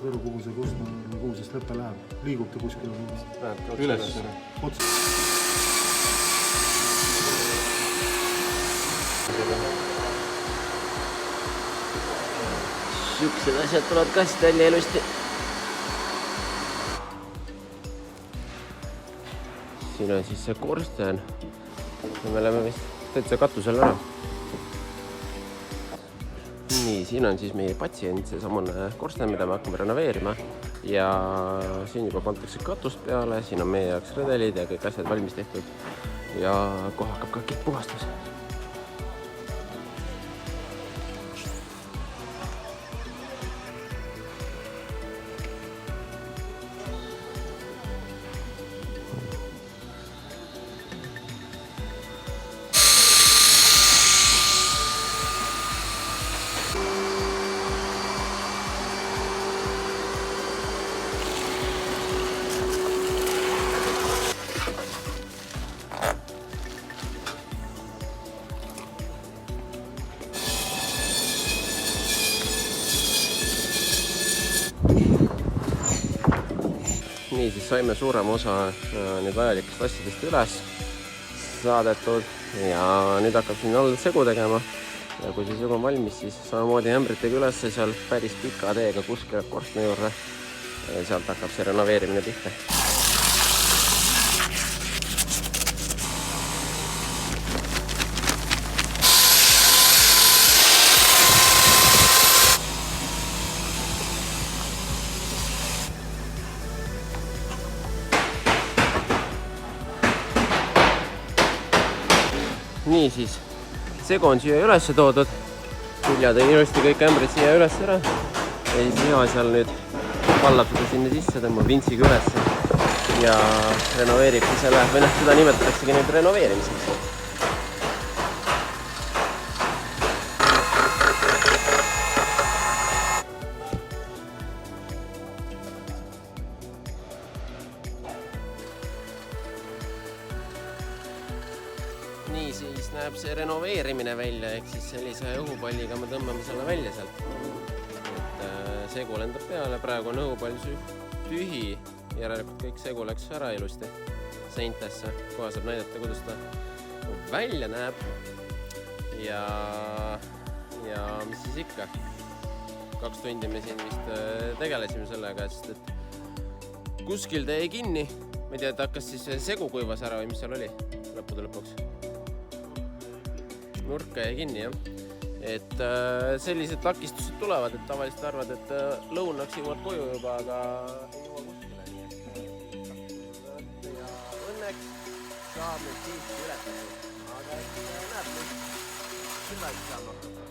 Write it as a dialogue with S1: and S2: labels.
S1: Võru, kuhu see kustma, kuhu see slepe läheb? Liigub ta kuskil üles?
S2: Siuksed asjad tulevad kast välja ilusti. Siin on siis see korsten. Me oleme vist täitsa katusel ära. Nii, siin on siis meie patsient, see samune korsten, mida me hakkame renoveerima. Ja siin juba pandakse katust peale, siin on meie jaoks redelid ja kõik asjad valmis tehtud. Ja kohe hakkab ka kõik puhastus. Nii, siis saime suurema osa nüüd vajalikest asjadest üles saadetud ja nüüd hakkab siin all segu tegema. Ja kui see segu on valmis, siis samamoodi ämbritega üles seal päris pika teega kuskile korstna juurde. Ja sealt hakkab see renoveerimine pihta. Nii siis, segu on siia üles toodud. Külja tõi ilusti kõik ämbrid siia üles ära. Ja siis Miha seal nüüd vallab seda sinna sisse, tõmbab vintsiga üles ja renoveeribki selle, või seda nimetataksegi nüüd renoveerimiseks. Nii siis näeb see renoveerimine välja, ehk siis sellise õhupalliga me tõmbame selle välja sealt. Et segu lendab peale, praegu on õhupall tühi, järelikult kõik segu läks ära ilusti seintesse. Kohe saab näidata, kuidas ta välja näeb. Ja mis siis ikka? 2 tundi me siin vist tegelesime sellega, sest et kuskil ta jäi kinni. Ma ei tea, et hakkas siis segu kuivas ära või mis seal oli lõppude lõpuks. Nurka jäi kinni, jah. Et sellised takistused tulevad, et tavaliselt arvad, et lõunaks jõuad koju juba, aga ei jõua kuskile. Nii et ja õnneks saab nüüd siiski ületatud. Aga näeb nüüd, küll saama.